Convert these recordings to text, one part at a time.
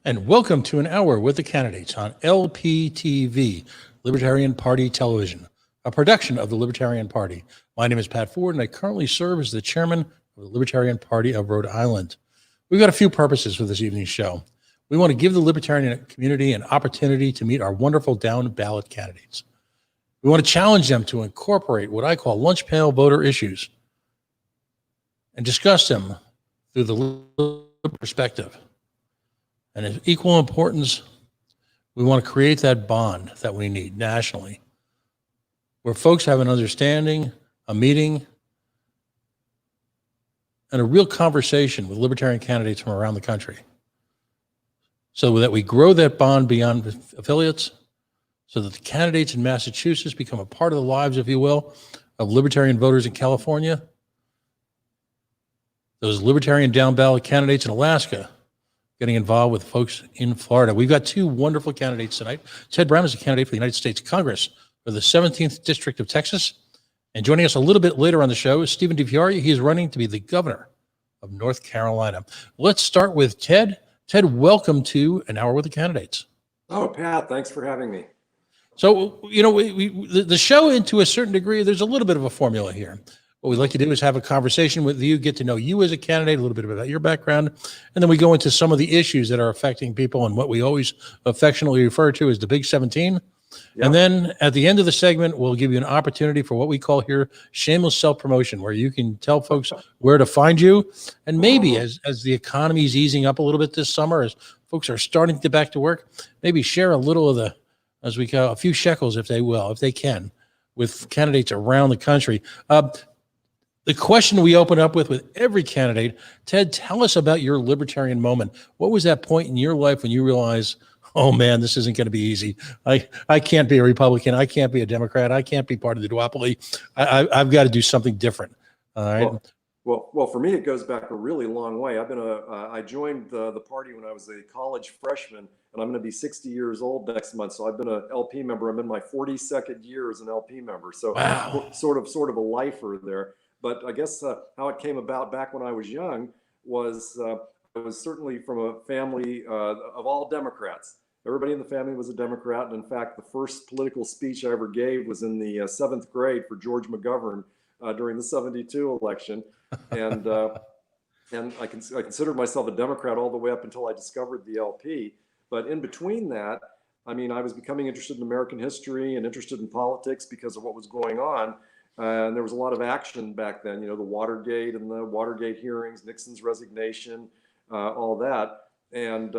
And welcome to An Hour with the Candidates on LPTV, Libertarian Party Television, a production of the Libertarian Party. My name is Pat Ford, and I currently serve as the chairman of the Libertarian Party of Rhode Island. We've got a few purposes for this evening's show. We want to give the Libertarian community an opportunity to meet our wonderful down-ballot candidates. We want to challenge them to incorporate what I call lunch pail voter issues and discuss them through the liberal perspective. And of equal importance, we want to create that bond that we need nationally, where folks have an understanding, a meeting, and a real conversation with libertarian candidates from around the country, so that we grow that bond beyond affiliates, so that the candidates in Massachusetts become a part of the lives, if you will, of libertarian voters in California, those libertarian down-ballot candidates in Alaska, getting involved with folks in Florida. We've got two wonderful candidates tonight. Ted Brown is a candidate for the United States Congress for the 17th District of Texas. And joining us a little bit later on the show is Stephen DiFiore. He is running to be the governor of North Carolina. Let's start with Ted. Ted, welcome to An Hour with the Candidates. Oh, Pat, thanks for having me. So, you know, the show, to a certain degree, there's a little bit of a formula here. What we'd like to do is have a conversation with you, get to know you as a candidate, a little bit about your background, and then we go into some of the issues that are affecting people and what we always affectionately refer to as the Big 17. Yep. And then at the end of the segment, we'll give you an opportunity for what we call here shameless self-promotion, where you can tell folks where to find you. And maybe as the economy is easing up a little bit this summer, as folks are starting to get back to work, maybe share a little of the, as we call, a few shekels, if they can, with candidates around the country. The question we open up with every candidate, Ted, tell us about your libertarian moment. What was that point in your life when you realized, oh man, this isn't going to be easy. I can't be a Republican. I can't be a Democrat. I can't be part of the duopoly. I've got to do something different. All right. Well, for me, it goes back a really long way. I joined the party when I was a college freshman, and I'm going to be 60 years old next month. So I've been an LP member. I'm in my 42nd year as an LP member. So wow. sort of a lifer there. But I guess how it came about back when I was young was I was certainly from a family of all Democrats. Everybody in the family was a Democrat. And in fact, the first political speech I ever gave was in the 7th grade for George McGovern during the 72 election. And I considered myself a Democrat all the way up until I discovered the LP. But in between that, I mean, I was becoming interested in American history and interested in politics because of what was going on. And there was a lot of action back then, you know, the Watergate and the Watergate hearings, Nixon's resignation, all that. And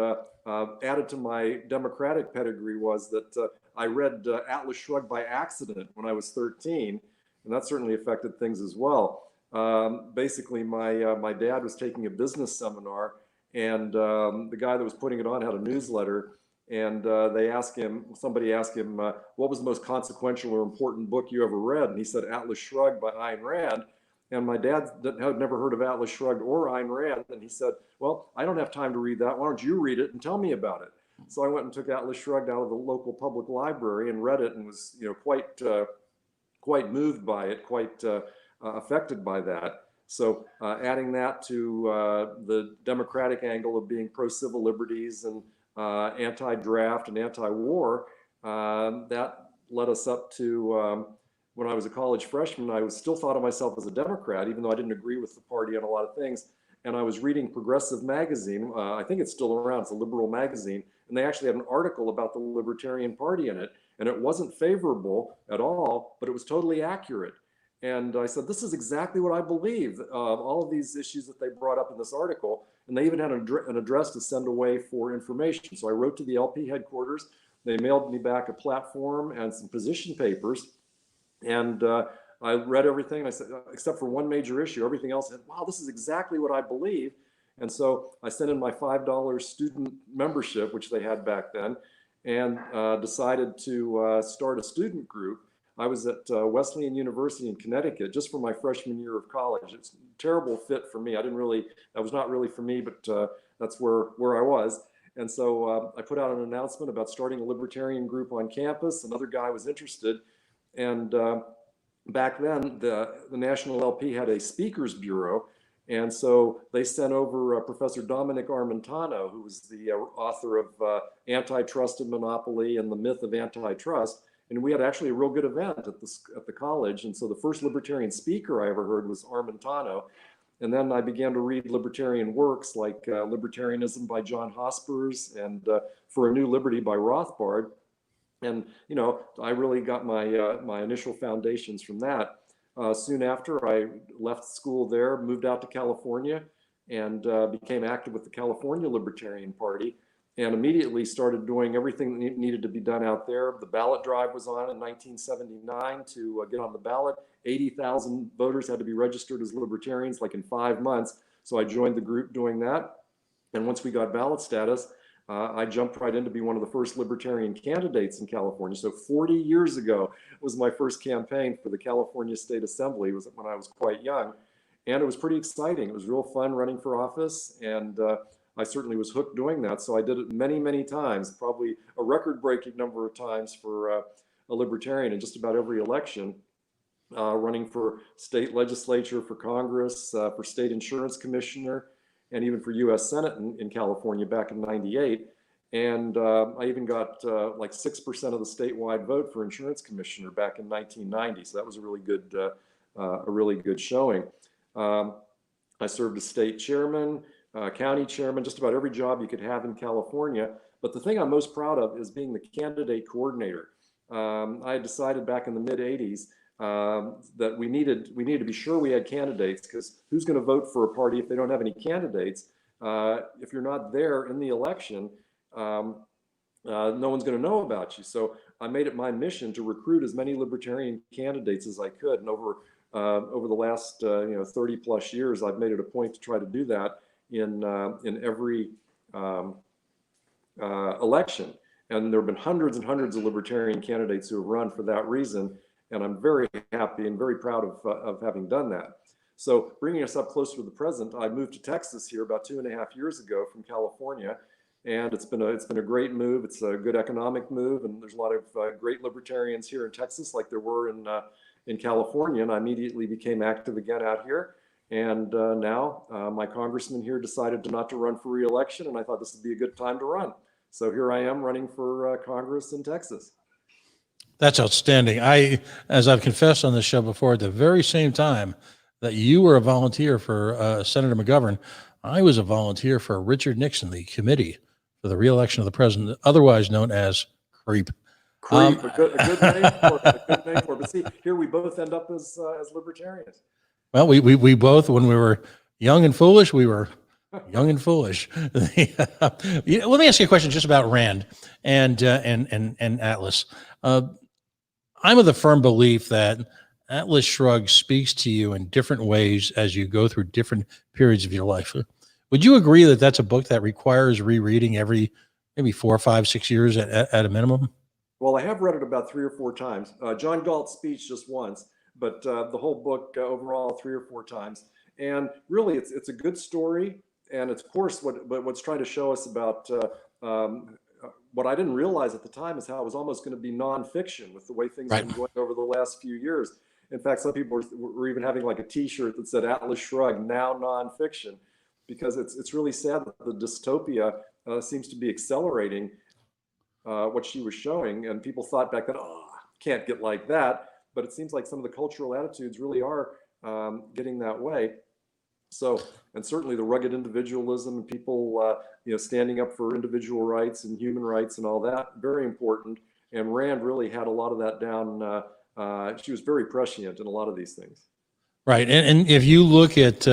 added to my Democratic pedigree was that I read Atlas Shrugged by accident when I was 13, and that certainly affected things as well. Basically, my dad was taking a business seminar, and the guy that was putting it on had a newsletter. And somebody asked him, what was the most consequential or important book you ever read? And he said, Atlas Shrugged by Ayn Rand. And my dad had never heard of Atlas Shrugged or Ayn Rand. And he said, well, I don't have time to read that. Why don't you read it and tell me about it? So I went and took Atlas Shrugged out of the local public library and read it, and was, you know, quite moved by it, quite affected by that. So adding that to the Democratic angle of being pro-civil liberties and anti-draft and anti-war, that led us up to when I was a college freshman. I was still thought of myself as a Democrat, even though I didn't agree with the party on a lot of things. And I was reading Progressive Magazine. I think it's still around. It's a liberal magazine. And they actually had an article about the Libertarian Party in it. And it wasn't favorable at all, but it was totally accurate. And I said, this is exactly what I believe, all of these issues that they brought up in this article. And they even had an address to send away for information. So I wrote to the LP headquarters. They mailed me back a platform and some position papers. And I read everything. And I said, except for one major issue, everything else, I said, wow, this is exactly what I believe. And so I sent in my $5 student membership, which they had back then, and decided to start a student group. I was at Wesleyan University in Connecticut just for my freshman year of college. It's a terrible fit for me. That was not really for me, but that's where I was. And so I put out an announcement about starting a libertarian group on campus. Another guy was interested. And back then, the National LP had a speakers bureau, And so they sent over Professor Dominic Armentano, who was the author of Antitrust and Monopoly and the Myth of Antitrust. And we had actually a real good event at the college. And so the first libertarian speaker I ever heard was Armentano. And then I began to read libertarian works like Libertarianism by John Hospers and For a New Liberty by Rothbard. And, you know, I really got my initial foundations from that. Soon after, I left school there, moved out to California, and became active with the California Libertarian Party, and immediately started doing everything that needed to be done out there. The ballot drive was on in 1979 to get on the ballot. 80,000 voters had to be registered as libertarians, like in 5 months. So I joined the group doing that. And once we got ballot status, I jumped right in to be one of the first libertarian candidates in California. So 40 years ago was my first campaign for the California State Assembly. It was when I was quite young. And it was pretty exciting. It was real fun running for office. And I certainly was hooked doing that. So I did it many, many times, probably a record-breaking number of times for a libertarian in just about every election, running for state legislature, for Congress, for state insurance commissioner, and even for US Senate in California back in '98. And I even got like 6% of the statewide vote for insurance commissioner back in 1990. So that was a really good showing. I served as state chairman, county chairman, just about every job you could have in California. But the thing I'm most proud of is being the candidate coordinator. I had decided back in the mid '80s that we needed to be sure we had candidates, because who's going to vote for a party if they don't have any candidates? If you're not there in the election, no one's going to know about you. So I made it my mission to recruit as many libertarian candidates as I could. And over the last 30 plus years, I've made it a point to try to do that in every election. And there have been hundreds and hundreds of libertarian candidates who have run for that reason. And I'm very happy and very proud of having done that. So bringing us up closer to the present, I moved to Texas here about 2.5 years ago from California. And it's been a great move. It's a good economic move. And there's a lot of great libertarians here in Texas, like there were in California. And I immediately became active again out here. And now my congressman here decided not to run for re-election. And I thought this would be a good time to run. So here I am running for Congress in Texas. That's outstanding. As I've confessed on this show before, at the very same time that you were a volunteer for Senator McGovern, I was a volunteer for Richard Nixon, the committee for the re-election of the president, otherwise known as CREEP. CREEP, a good name for it. A good name for it. But see, here we both end up as libertarians. Well, we both, when we were young and foolish, we were young and foolish. Let me ask you a question just about Rand and Atlas. I'm of the firm belief that Atlas Shrugged speaks to you in different ways as you go through different periods of your life. Would you agree that that's a book that requires rereading every maybe 4, 5, 6 years at a minimum? Well, I have read it about 3 or 4 times. John Galt's speech just once, but the whole book overall 3 or 4 times. And really, it's a good story. And it's, of course, what's trying to show us about what I didn't realize at the time is how it was almost going to be nonfiction with the way things have been going over the last few years. In fact, some people were even having like a T-shirt that said Atlas Shrugged, now nonfiction, because it's really sad that the dystopia seems to be accelerating what she was showing. And people thought back then, oh, can't get like that. But it seems like some of the cultural attitudes really are getting that way. So, and certainly the rugged individualism and people, standing up for individual rights and human rights and all that, very important. And Rand really had a lot of that down. She was very prescient in a lot of these things. Right. And if you look at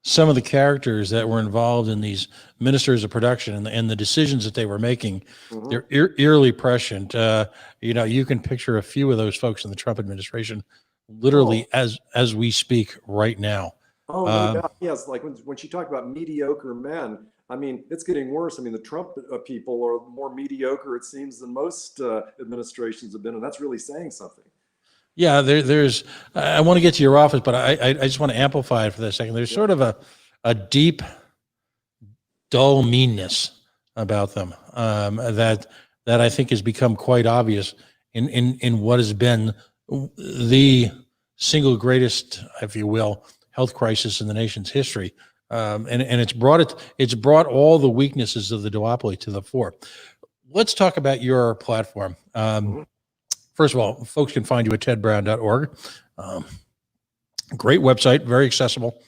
some of the characters that were involved in these ministers of production and the decisions that they were making, they're eerily prescient. You can picture a few of those folks in the Trump administration, literally as we speak right now. Oh, no doubt. Yes. Like when she talked about mediocre men, I mean, it's getting worse. I mean, the Trump people are more mediocre, it seems, than most administrations have been. And that's really saying something. Yeah, there's, I want to get to your office, but I just want to amplify it for a second. There's sort of a deep, dull meanness about them that I think has become quite obvious in what has been the single greatest, if you will, health crisis in the nation's history. And it's brought all the weaknesses of the duopoly to the fore. Let's talk about your platform. First of all, folks can find you at tedbrown.org. Great website, very accessible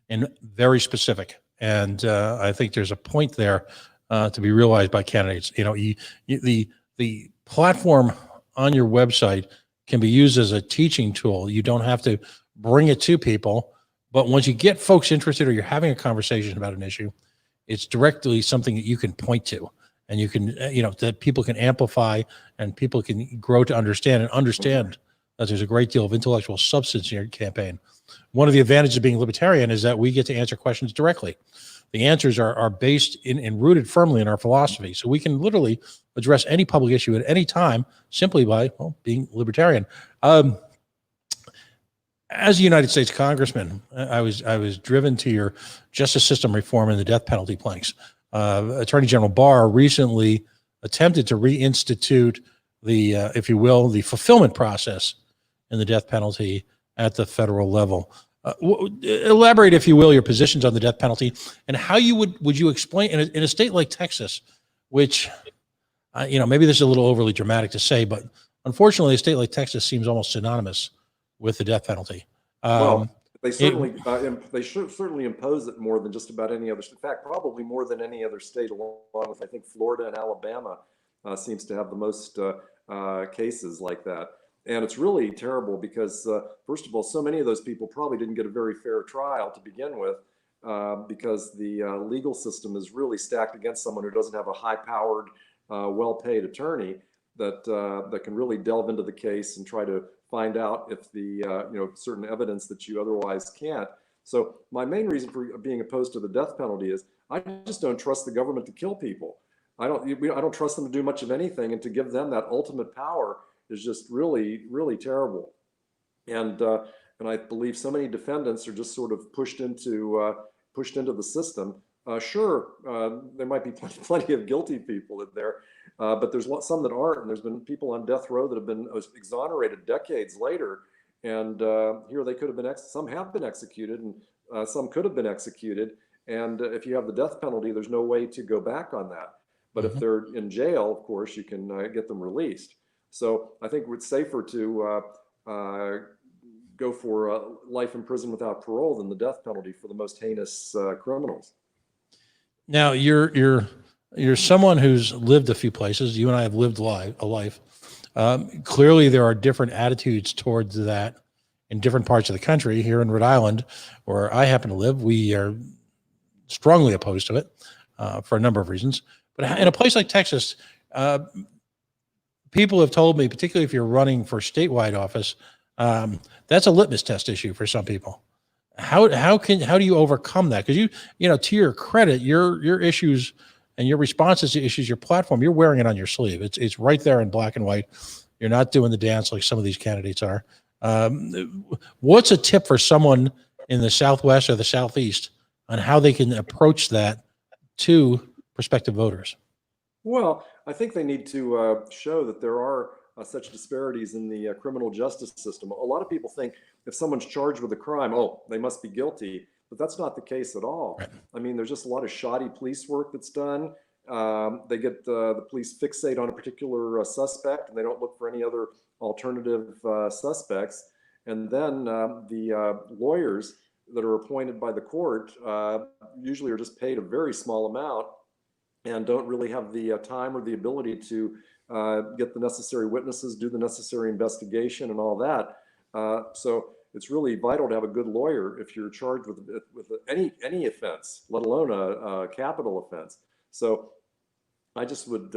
and very specific. And I think there's a point there to be realized by candidates. The platform on your website can be used as a teaching tool. You don't have to bring it to people, but once you get folks interested or you're having a conversation about an issue, it's directly something that you can point to, and you can, that people can amplify and people can grow to understand that there's a great deal of intellectual substance in your campaign. One of the advantages of being libertarian is that we get to answer questions directly. The answers are based in and rooted firmly in our philosophy. So we can literally address any public issue at any time simply by being libertarian. As a United States Congressman, I was driven to your justice system reform and the death penalty planks. Attorney General Barr recently attempted to reinstitute the, if you will, the fulfillment process in the death penalty at the federal level. Elaborate, if you will, your positions on the death penalty and how would you explain in a state like Texas, which, maybe this is a little overly dramatic to say, but unfortunately, a state like Texas seems almost synonymous with the death penalty. Well, they certainly certainly impose it more than just about any other. In fact, probably more than any other state, along with I think Florida and Alabama seems to have the most cases like that. And it's really terrible because, first of all, so many of those people probably didn't get a very fair trial to begin with, because the legal system is really stacked against someone who doesn't have a high-powered, well-paid attorney that can really delve into the case and try to find out if the certain evidence that you otherwise can't. So my main reason for being opposed to the death penalty is I just don't trust the government to kill people. I don't trust them to do much of anything, and to give them that ultimate power is just really, really terrible. And I believe so many defendants are just sort of pushed into the system. Sure, there might be plenty of guilty people in there, but there's some that aren't. And there's been people on death row that have been exonerated decades later, and here they could have been. Some have been executed, and some could have been executed. And if you have the death penalty, there's no way to go back on that. But if they're in jail, of course, you can get them released. So I think it's safer to go for life in prison without parole than the death penalty for the most heinous criminals. Now you're someone who's lived a few places. You and I have lived a life. Clearly, there are different attitudes towards that in different parts of the country. Here in Rhode Island, where I happen to live, we are strongly opposed to it for a number of reasons. But in a place like Texas, people have told me, particularly if you're running for statewide office, that's a litmus test issue for some people. How do you overcome that? Because to your credit, your issues and your responses to issues, your platform, you're wearing it on your sleeve. It's right there in black and white. You're not doing the dance like some of these candidates are. What's a tip for someone in the Southwest or the Southeast on how they can approach that to prospective voters? Well, I think they need to show that there are such disparities in the criminal justice system. A lot of people think if someone's charged with a crime, they must be guilty, but that's not the case at all. Right. I mean, there's just a lot of shoddy police work that's done. They get the police fixate on a particular suspect, and they don't look for any other alternative suspects. And then the lawyers that are appointed by the court usually are just paid a very small amount and don't really have the time or the ability to get the necessary witnesses, do the necessary investigation and all that. So it's really vital to have a good lawyer if you're charged with any offense, let alone a capital offense. So I just would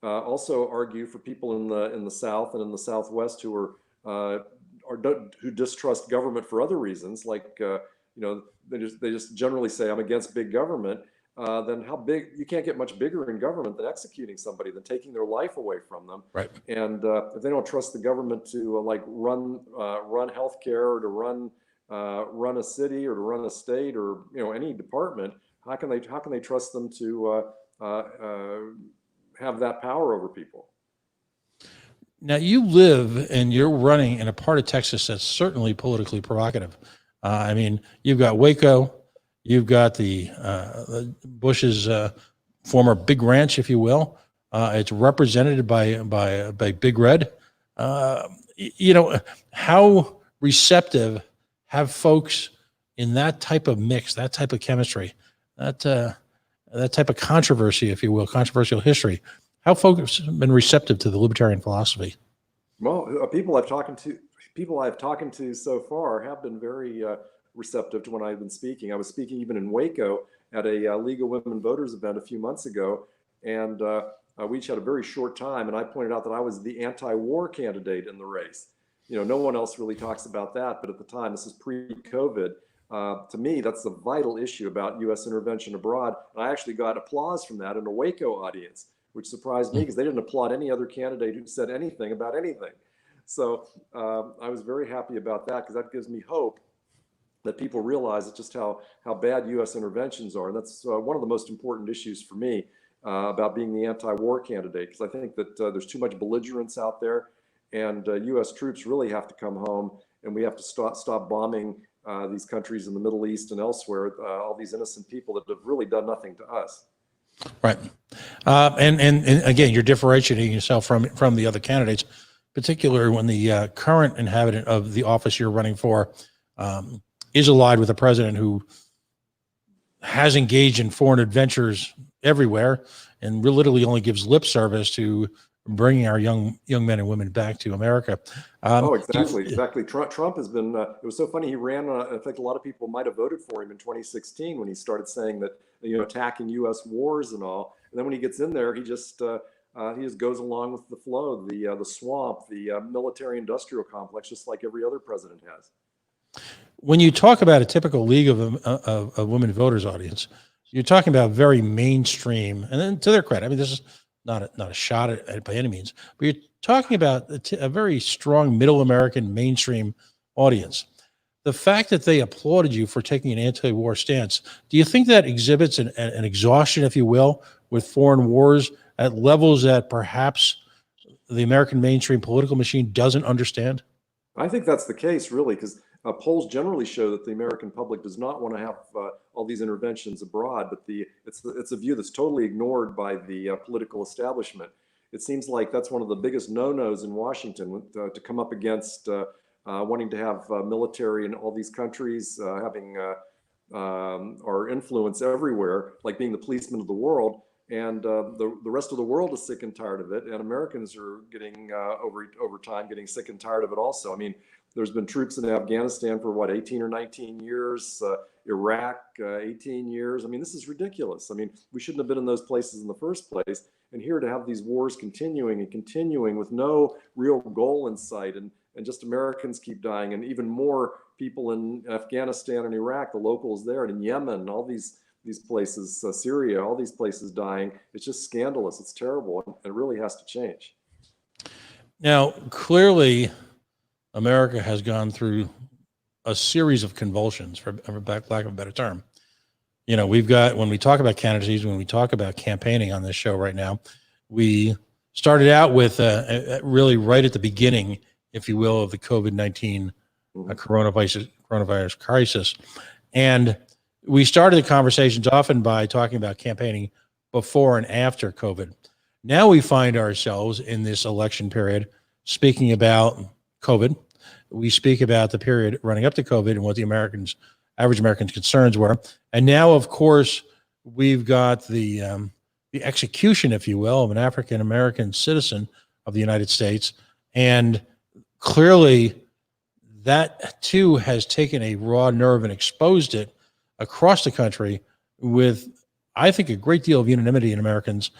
also argue for people in the South and in the Southwest who who distrust government for other reasons, like they just generally say I'm against big government. Then how big, you can't get much bigger in government than executing somebody, than taking their life away from them. Right. And if they don't trust the government to run healthcare, or to run a city, or to run a state, or any department, how can they trust them to have that power over people? Now, you live and you're running in a part of Texas that's certainly politically provocative. I mean, you've got Waco, you've got the Bush's former Big Ranch, if you will. It's represented by Big Red. You know, how receptive have folks in that type of mix, that type of chemistry, that type of controversy, if you will, controversial history? How folks have been receptive to the libertarian philosophy? Well, people I've talked to so far have been very receptive to when I've been speaking. I was speaking even in Waco at a League of Women Voters event a few months ago, and we each had a very short time, and I pointed out that I was the anti-war candidate in the race. You know, no one else really talks about that, but at the time, this is pre-COVID. To me, that's the vital issue about U.S. intervention abroad. And I actually got applause from that in a Waco audience, which surprised me because they didn't applaud any other candidate who said anything about anything. So I was very happy about that, because that gives me hope that people realize just how bad U.S. interventions are. And that's one of the most important issues for me about being the anti-war candidate, because I think that there's too much belligerence out there, and U.S. troops really have to come home, and we have to stop bombing these countries in the Middle East and elsewhere, all these innocent people that have really done nothing to us. Right. And again, you're differentiating yourself from the other candidates, particularly when the current inhabitant of the office you're running for is allied with a president who has engaged in foreign adventures everywhere and literally only gives lip service to bringing our young men and women back to America. Exactly. Trump has been, it was so funny. He ran, I think a lot of people might have voted for him in 2016 when he started saying that, you know, attacking U.S. wars and all. And then when he gets in there, he just goes along with the flow, the swamp, the military-industrial complex, just like every other president has. When you talk about a typical League of Women Voters audience, you're talking about very mainstream, and then to their credit, I mean, this is not a shot at it by any means, but you're talking about a very strong middle American mainstream audience. The fact that they applauded you for taking an anti-war stance, do you think that exhibits an exhaustion, if you will, with foreign wars at levels that perhaps the American mainstream political machine doesn't understand? I think that's the case, really, because polls generally show that the American public does not want to have all these interventions abroad, but it's a view that's totally ignored by the political establishment. It seems like that's one of the biggest no-nos in Washington, to come up against wanting to have military in all these countries, having our influence everywhere, like being the policeman of the world. And the rest of the world is sick and tired of it, and Americans are getting over time getting sick and tired of it also. I mean, there's been troops in Afghanistan for what, 18 or 19 years, Iraq 18 years. I mean, this is ridiculous. I mean, we shouldn't have been in those places in the first place, and here to have these wars continuing with no real goal in sight, and just Americans keep dying, and even more people in Afghanistan and Iraq, the locals there, and in Yemen, all these places, Syria, all these places dying. It's just scandalous. It's terrible, and it really has to change. Now, clearly, America has gone through a series of convulsions, for lack of a better term. You know, we've got, when we talk about candidacies, when we talk about campaigning on this show right now, we started out with really right at the beginning, if you will, of the COVID-19 coronavirus crisis. And we started the conversations often by talking about campaigning before and after COVID. Now we find ourselves in this election period speaking about COVID. We speak about the period running up to COVID and what the average American's concerns were. And now, of course, we've got the execution, if you will, of an African-American citizen of the United States. And clearly that too has taken a raw nerve and exposed it across the country with, I think, a great deal of unanimity in Americans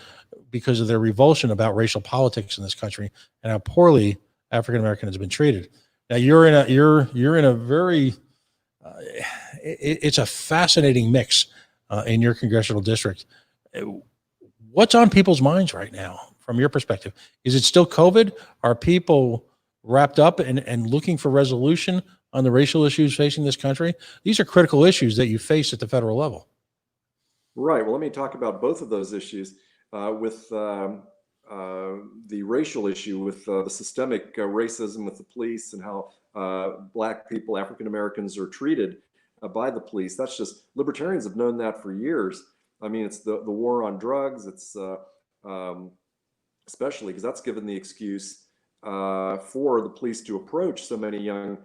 because of their revulsion about racial politics in this country and how poorly African Americans have been treated. Now you're in a very it's a fascinating mix in your congressional district. What's on people's minds right now from your perspective? Is it still COVID? Are people wrapped up and looking for resolution on the racial issues facing this country? These are critical issues that you face at the federal level. Right. Well, let me talk about both of those issues. With the racial issue, with the systemic racism with the police, and how Black people, African Americans are treated by the police. That's just, libertarians have known that for years. I mean, it's the war on drugs. It's especially because that's given the excuse for the police to approach so many young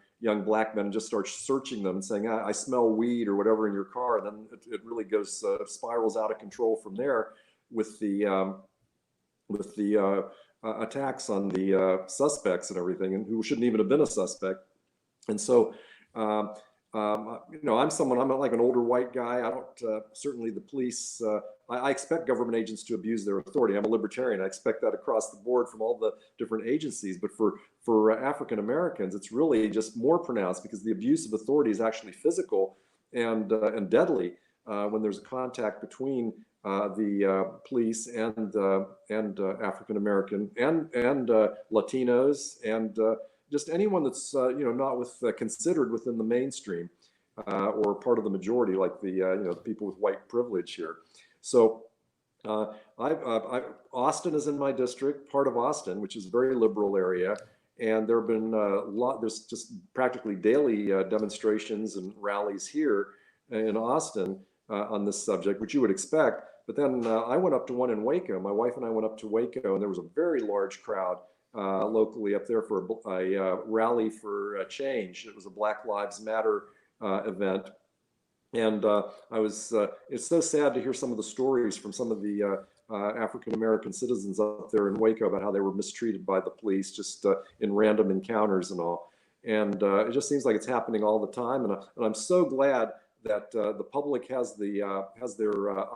black men and just start searching them and saying, I smell weed or whatever in your car. And then it really goes, spirals out of control from there with the attacks on the suspects and everything, and who shouldn't even have been a suspect. And so, I'm like an older white guy. I don't, certainly the police, I expect government agents to abuse their authority. I'm a libertarian. I expect that across the board from all the different agencies. But for African Americans, it's really just more pronounced because the abuse of authority is actually physical and deadly when there's a contact between the police and African American and Latinos and just anyone that's not considered within the mainstream or part of the majority, like the people with white privilege here. So Austin is in my district, part of Austin, which is a very liberal area, and there have been there's just practically daily demonstrations and rallies here in Austin on this subject, which you would expect. But then I went up to one in Waco. My wife and I went up to Waco, and there was a very large crowd locally up there for a rally for change. It was a Black Lives Matter event. And it's so sad to hear some of the stories from some of the African-American citizens up there in Waco about how they were mistreated by the police just in random encounters and all. And it just seems like it's happening all the time. And I'm so glad that the public has their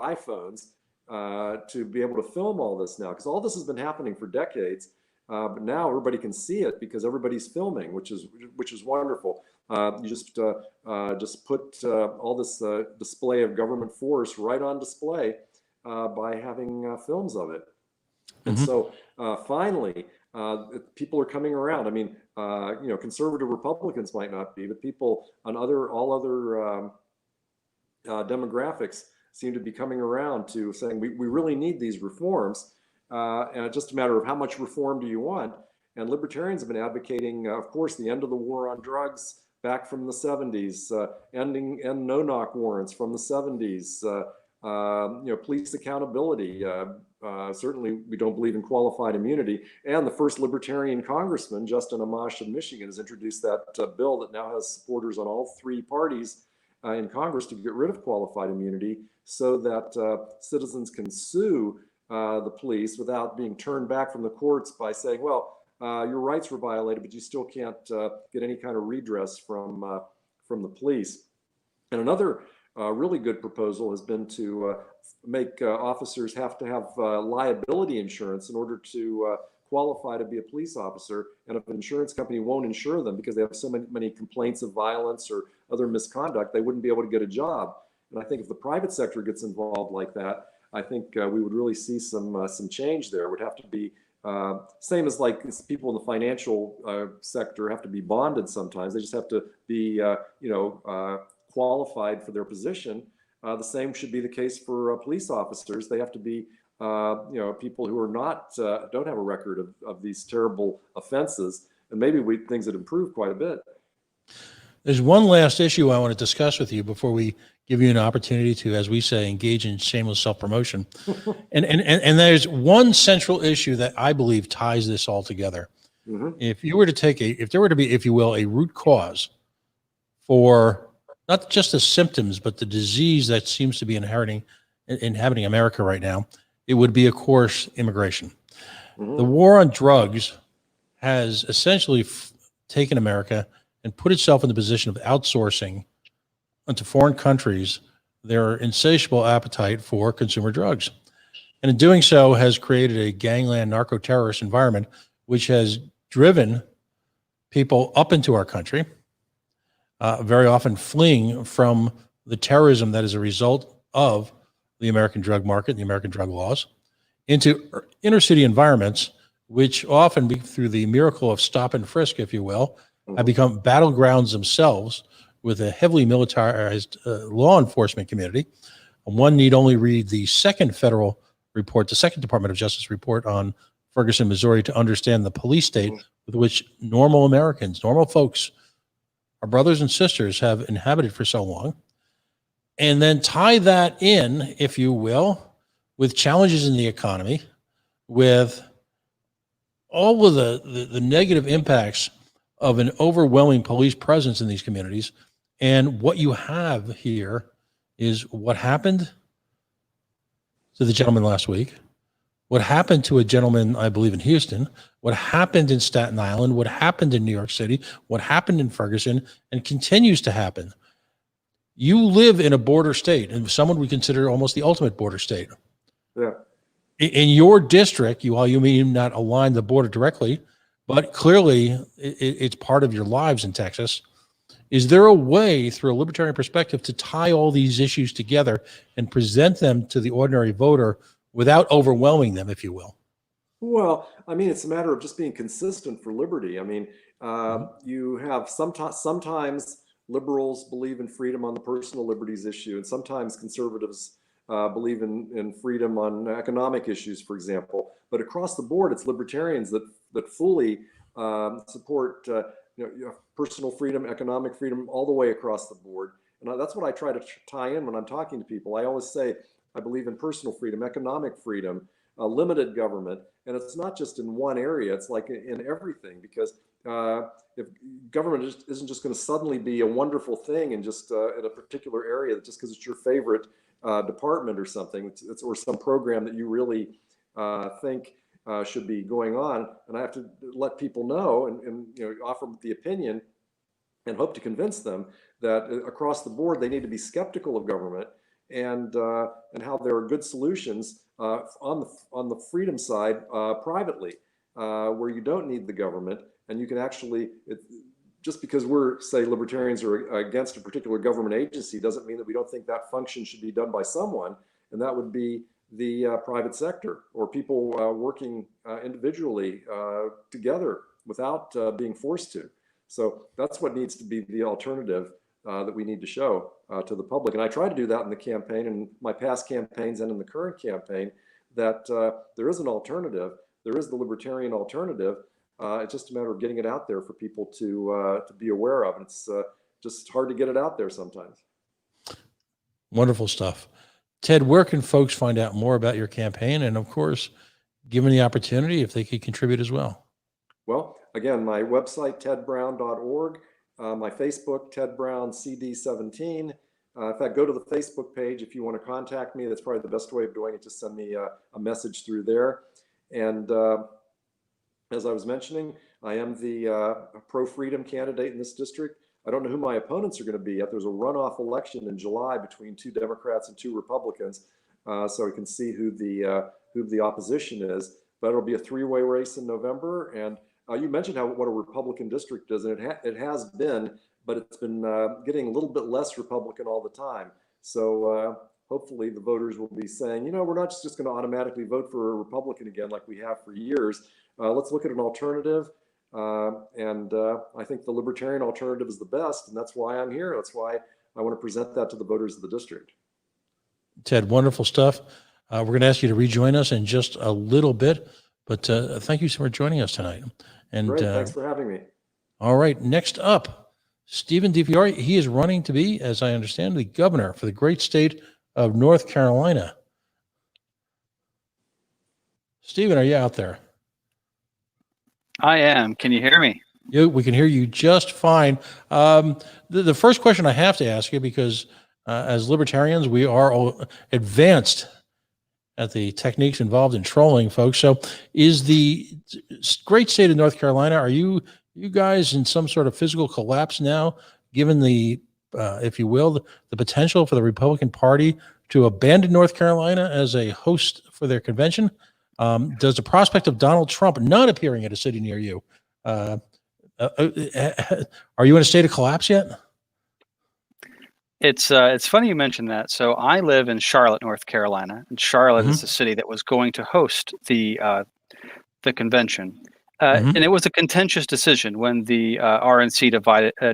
iPhones to be able to film all this now, because all this has been happening for decades. But now everybody can see it because everybody's filming, which is wonderful. You just put all this display of government force right on display by having films of it. And so finally, people are coming around. I mean, conservative Republicans might not be, but people on all other demographics seem to be coming around to saying we really need these reforms. And it's just a matter of how much reform do you want? And libertarians have been advocating, of course, the end of the war on drugs back from the 70s, end no-knock warrants from the 70s, police accountability. Certainly, we don't believe in qualified immunity. And the first libertarian congressman, Justin Amash of Michigan, has introduced that bill that now has supporters on all three parties in Congress to get rid of qualified immunity so that citizens can sue the police without being turned back from the courts by saying, well, your rights were violated, but you still can't get any kind of redress from the police. And another really good proposal has been to make officers have to have liability insurance in order to qualify to be a police officer. And if an insurance company won't insure them because they have so many complaints of violence or other misconduct, they wouldn't be able to get a job. And I think if the private sector gets involved like that, I think we would really see some change there. It would have to be same as like people in the financial sector have to be bonded sometimes. They just have to be qualified for their position. The same should be the case for police officers. They have to be people who are not don't have a record of these terrible offenses. And maybe things would improve quite a bit. There's one last issue I want to discuss with you before we give you an opportunity to, as we say, engage in shameless self-promotion. and there's one central issue that I believe ties this all together. If there were to be, if you will, a root cause for not just the symptoms, but the disease that seems to be inhabiting America right now, it would be, of course, immigration. The war on drugs has essentially taken America and put itself in the position of outsourcing into foreign countries their insatiable appetite for consumer drugs. And in doing so has created a gangland narco-terrorist environment, which has driven people up into our country, very often fleeing from the terrorism that is a result of the American drug market and the American drug laws, into inner city environments, which often, through the miracle of stop and frisk, if you will, have become battlegrounds themselves with a heavily militarized law enforcement community. One need only read the second federal report, the second Department of Justice report on Ferguson, Missouri, to understand the police state with which normal Americans, normal folks our brothers and sisters have inhabited for so long, and then tie that in, if you will, with challenges in the economy, with all of the negative impacts of an overwhelming police presence in these communities. And what you have here is what happened to the gentleman last week, what happened to a gentleman, I believe, in Houston, what happened in Staten Island, what happened in New York City, what happened in Ferguson, and continues to happen. You live in a border state, and someone we consider almost the ultimate border state. Yeah. In your district, while you may not align the border directly, but clearly it's part of your lives in Texas. Is there a way, through a libertarian perspective, to tie all these issues together and present them to the ordinary voter without overwhelming them, if you will? Well, I mean, it's a matter of just being consistent for liberty. I mean, you have sometimes liberals believe in freedom on the personal liberties issue, and sometimes conservatives believe in freedom on economic issues, for example. But across the board, it's libertarians that fully support personal freedom, economic freedom, all the way across the board. And that's what I try to tie in when I'm talking to people. I always say I believe in personal freedom, economic freedom, limited government, and it's not just in one area. It's like in everything, because if government isn't just going to suddenly be a wonderful thing in just in a particular area just because it's your favorite department or something, or some program that you really think should be going on. And I have to let people know and offer the opinion and hope to convince them that across the board they need to be skeptical of government, and how there are good solutions on the freedom side privately, where you don't need the government, and you can actually, just because we're, say, libertarians are against a particular government agency doesn't mean that we don't think that function should be done by someone, and that would be the private sector, or people working individually together without being forced to. So that's what needs to be the alternative that we need to show to the public. And I try to do that in the campaign, and my past campaigns, and in the current campaign, that there is an alternative. There is the libertarian alternative. It's just a matter of getting it out there for people to be aware of. And it's just hard to get it out there sometimes. Wonderful stuff. Ted, where can folks find out more about your campaign? And of course, given the opportunity, if they could contribute as well. Well, again, my website, tedbrown.org, my Facebook, Ted Brown CD17. In fact, go to the Facebook page if you want to contact me. That's probably the best way of doing it. Just send me a message through there. And as I was mentioning, I am the pro-freedom candidate in this district. I don't know who my opponents are going to be yet. There's a runoff election in July between 2 Democrats and 2 Republicans, so we can see who the opposition is. But it'll be a 3-way race in November. And you mentioned what a Republican district is, and it has been, but it's been getting a little bit less Republican all the time. So hopefully the voters will be saying, we're not just going to automatically vote for a Republican again like we have for years. Let's look at an alternative. And I think the libertarian alternative is the best, and that's why I'm here. That's why I want to present that to the voters of the district. Ted, wonderful stuff. We're going to ask you to rejoin us in just a little bit, but thank you for joining us tonight. And great, thanks for having me. All right, next up, Stephen DiFiore. He is running to be, as I understand, the governor for the great state of North Carolina. Stephen, are you out there? I am. Can you hear me? We can hear you just fine. The first question I have to ask you, because as libertarians, we are all advanced at the techniques involved in trolling folks. So is the great state of North Carolina, are you guys in some sort of physical collapse now, given the, if you will, the potential for the Republican Party to abandon North Carolina as a host for their convention? Does the prospect of Donald Trump not appearing at a city near you, are you in a state of collapse yet? It's funny you mentioned that. So I live in Charlotte, North Carolina, and Charlotte is the city that was going to host the convention. Mhm. And it was a contentious decision when the RNC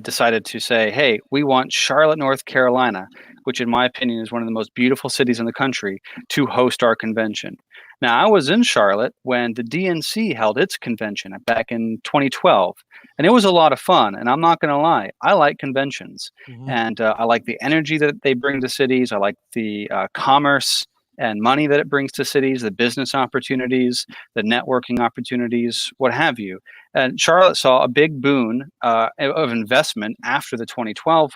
decided to say, hey, we want Charlotte, North Carolina, which in my opinion is one of the most beautiful cities in the country, to host our convention. Now, I was in Charlotte when the DNC held its convention back in 2012, and it was a lot of fun. And I'm not going to lie, I like conventions, Mhm. and I like the energy that they bring to cities. I like the commerce and money that it brings to cities, the business opportunities, the networking opportunities, what have you. And Charlotte saw a big boon of investment after the 2012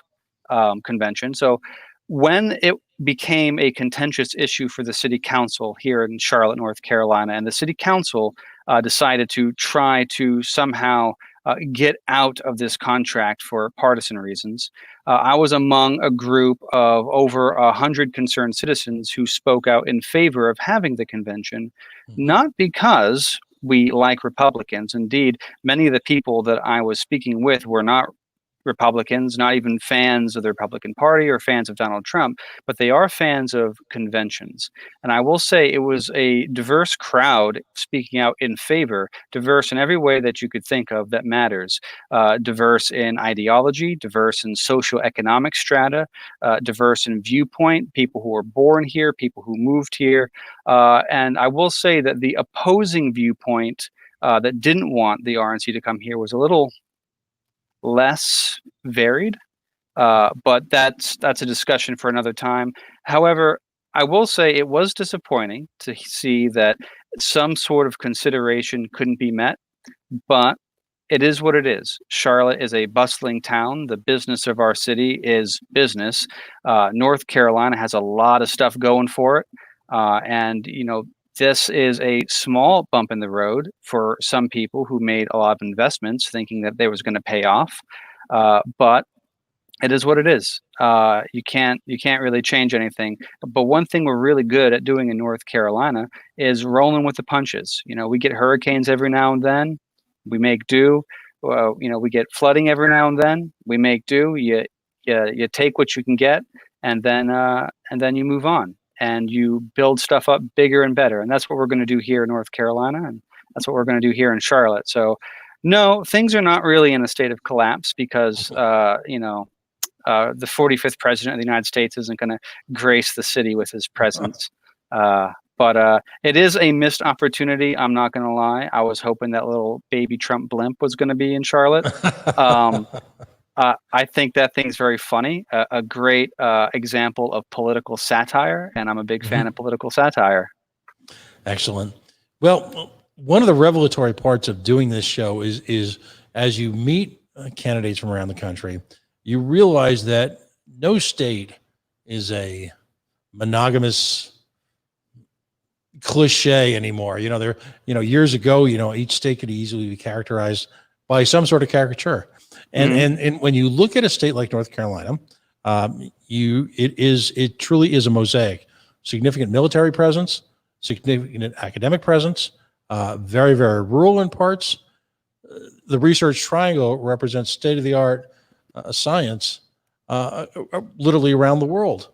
convention. So when it became a contentious issue for the city council here in Charlotte, North Carolina, and the city council decided to try to somehow get out of this contract for partisan reasons. I was among a group of over 100 concerned citizens who spoke out in favor of having the convention, Mhm. not because we like Republicans. Indeed, many of the people that I was speaking with were not Republicans, not even fans of the Republican Party or fans of Donald Trump, but they are fans of conventions. And I will say it was a diverse crowd speaking out in favor, diverse in every way that you could think of that matters, diverse in ideology, diverse in socioeconomic strata, diverse in viewpoint, people who were born here, people who moved here. And I will say that the opposing viewpoint that didn't want the RNC to come here was a little less varied, but that's a discussion for another time. However, I will say it was disappointing to see that some sort of consideration couldn't be met, but it is what it is. Charlotte is a bustling town. The business of our city is business. North Carolina has a lot of stuff going for it, and this is a small bump in the road for some people who made a lot of investments, thinking that they was going to pay off. But it is what it is. You can't really change anything. But one thing we're really good at doing in North Carolina is rolling with the punches. We get hurricanes every now and then. We make do. We get flooding every now and then. We make do. You take what you can get, and then you move on and you build stuff up bigger and better. And that's what we're going to do here in North Carolina, and that's what we're going to do here in Charlotte. So, no, things are not really in a state of collapse because the 45th president of the United States isn't going to grace the city with his presence. But it is a missed opportunity. I'm not going to lie. I was hoping that little baby Trump blimp was going to be in Charlotte. Um, I think that thing's very funny, a great example of political satire, and I'm a big fan Mhm. of political satire. Excellent. Well, one of the revelatory parts of doing this show is as you meet candidates from around the country, you realize that no state is a monogamous cliche anymore. Years ago, each state could easily be characterized by some sort of caricature. And Mhm. and when you look at a state like North Carolina, it truly is a mosaic. Significant military presence, significant academic presence, very, very rural in parts. The Research Triangle represents state of the art science literally around the world.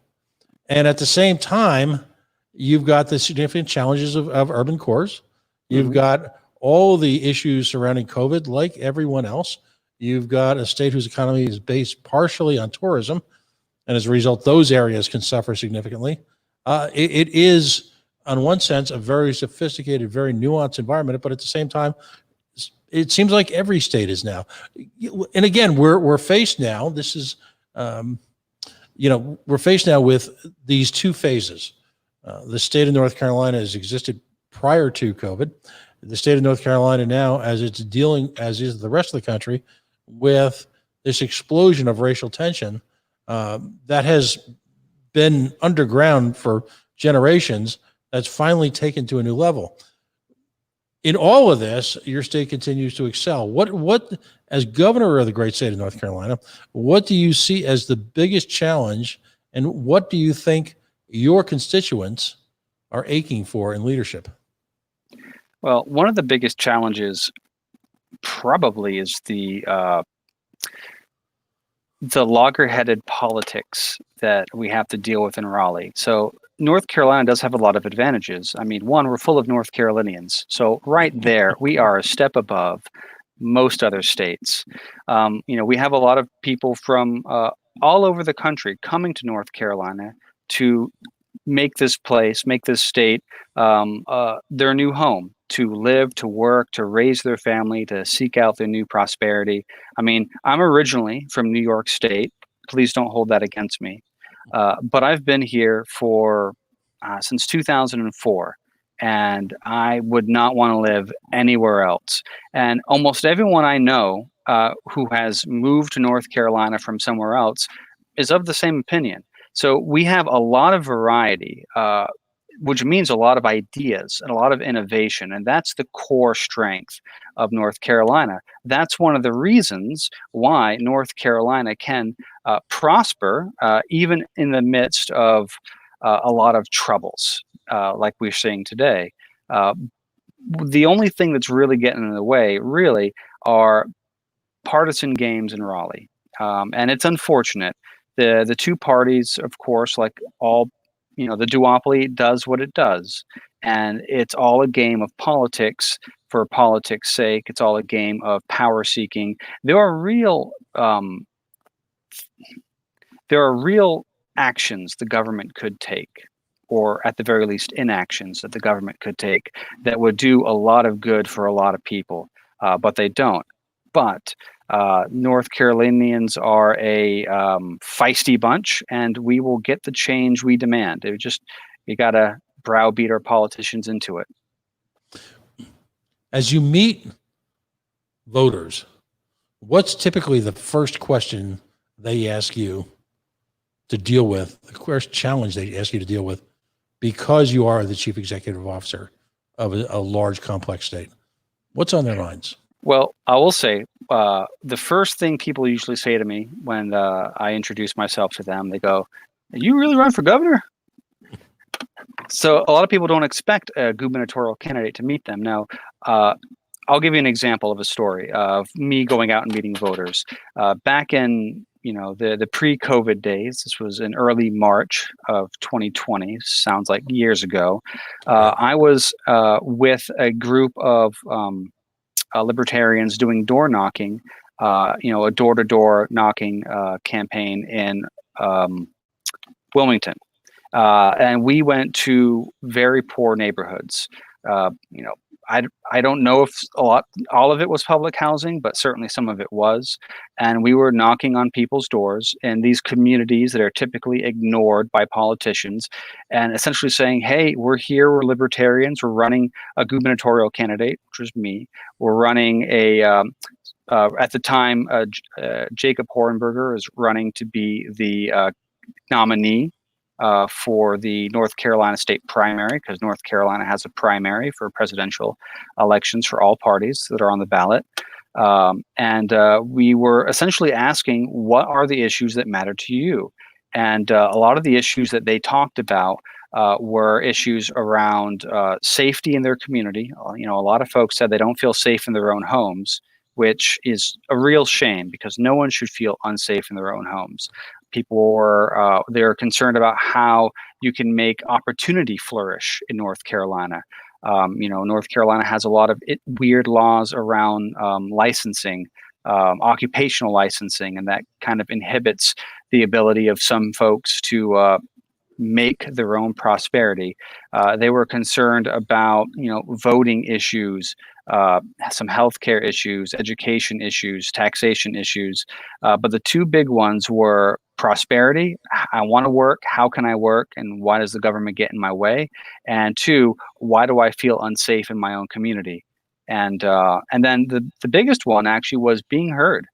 And at the same time, you've got the significant challenges of urban cores. You've Mhm. got all the issues surrounding COVID, like everyone else. You've got a state whose economy is based partially on tourism. And as a result, those areas can suffer significantly. It is, on one sense, a very sophisticated, very nuanced environment, but at the same time, it seems like every state is now. And again, we're faced now. This is, we're faced now with these two phases. The state of North Carolina has existed prior to COVID. The state of North Carolina now, as it's dealing, as is the rest of the country, with this explosion of racial tension that has been underground for generations, that's finally taken to a new level. In all of this, your state continues to excel. What, as governor of the great state of North Carolina, what do you see as the biggest challenge, and what do you think your constituents are aching for in leadership? Well, one of the biggest challenges probably is the logger-headed politics that we have to deal with in Raleigh. So North Carolina does have a lot of advantages. I mean, one, we're full of North Carolinians. So right there, we are a step above most other states. We have a lot of people from all over the country coming to North Carolina to make this place, make this state their new home, to live, to work, to raise their family, to seek out their new prosperity. I mean, I'm originally from New York State. Please don't hold that against me. But I've been here for since 2004, and I would not want to live anywhere else. And almost everyone I know who has moved to North Carolina from somewhere else is of the same opinion. So we have a lot of variety, which means a lot of ideas and a lot of innovation. And that's the core strength of North Carolina. That's one of the reasons why North Carolina can prosper even in the midst of a lot of troubles, like we're seeing today. The only thing that's really getting in the way, really, are partisan games in Raleigh. And it's unfortunate. The two parties, of course, like all, the duopoly does what it does. And it's all a game of politics for politics' sake. It's all a game of power seeking. There are real actions the government could take, or at the very least inactions that the government could take, that would do a lot of good for a lot of people, but they don't. But North Carolinians are a feisty bunch, and we will get the change we demand. You got to browbeat our politicians into it. As you meet voters, what's typically the first question they ask you to deal with, the first challenge they ask you to deal with, because you are the chief executive officer of a large, complex state? What's on their minds? Well, I will say the first thing people usually say to me when I introduce myself to them, they go, "You really run for governor?" So a lot of people don't expect a gubernatorial candidate to meet them. Now, I'll give you an example of a story of me going out and meeting voters. Back in the pre-COVID days, this was in early March of 2020, sounds like years ago. I was with a group of libertarians doing door knocking, a door-to-door knocking campaign in Wilmington. And we went to very poor neighborhoods. I don't know if all of it was public housing, but certainly some of it was. And we were knocking on people's doors in these communities that are typically ignored by politicians, and essentially saying, "Hey, we're here. We're libertarians. We're running a gubernatorial candidate," which was me. We're running at the time, Jacob Hornberger is running to be the nominee for the North Carolina state primary, because North Carolina has a primary for presidential elections for all parties that are on the ballot. And we were essentially asking, what are the issues that matter to you? And a lot of the issues that they talked about were issues around safety in their community. A lot of folks said they don't feel safe in their own homes, which is a real shame, because no one should feel unsafe in their own homes. People were they're concerned about how you can make opportunity flourish in North Carolina. North Carolina has a lot of weird laws around licensing, occupational licensing, and that kind of inhibits the ability of some folks to make their own prosperity. They were concerned about, voting issues, some healthcare issues, education issues, taxation issues. But the two big ones were prosperity. I want to work. How can I work? And why does the government get in my way? And two, why do I feel unsafe in my own community? And then the biggest one actually was being heard.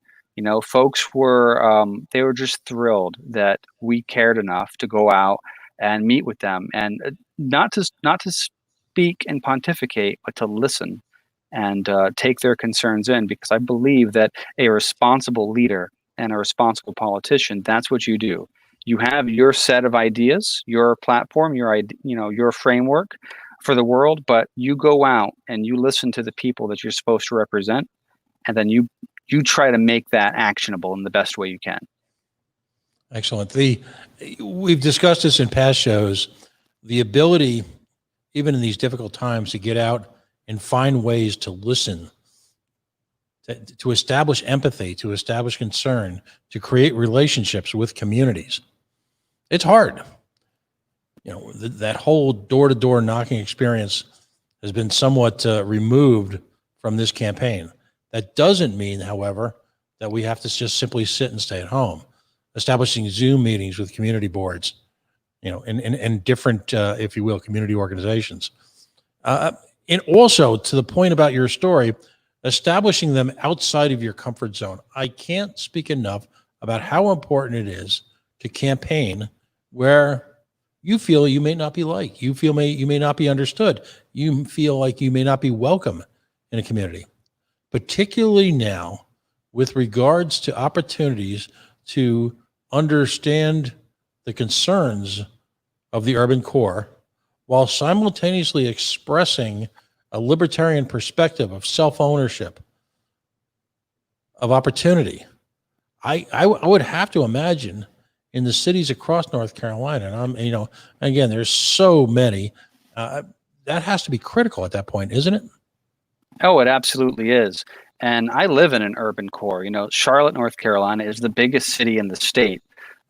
Folks were they were just thrilled that we cared enough to go out and meet with them, and not to speak and pontificate, but to listen and take their concerns in, because I believe that a responsible leader and a responsible politician, that's what you do. You have your set of ideas, your platform, your framework for the world, but you go out and you listen to the people that you're supposed to represent, and then you try to make that actionable in the best way you can. Excellent. We've discussed this in past shows, the ability, even in these difficult times, to get out and find ways to listen, to establish empathy, to establish concern, to create relationships with communities. It's hard. You know, that whole door-to-door knocking experience has been somewhat removed from this campaign. That doesn't mean, however, that we have to just simply sit and stay at home. Establishing Zoom meetings with community boards, you know, and different, if you will, community organizations. And also, to the point about your story, establishing them outside of your comfort zone. I can't speak enough about how important it is to campaign where you feel you may not be liked. You feel you may not be understood. You feel like you may not be welcome in a community, particularly now with regards to opportunities to understand the concerns of the urban core while simultaneously expressing a libertarian perspective of self-ownership, of opportunity. I would have to imagine in the cities across North Carolina, and I'm, you know, again, there's so many, that has to be critical at that point, isn't it? Oh, it absolutely is. And I live in an urban core. You know, Charlotte, North Carolina is the biggest city in the state.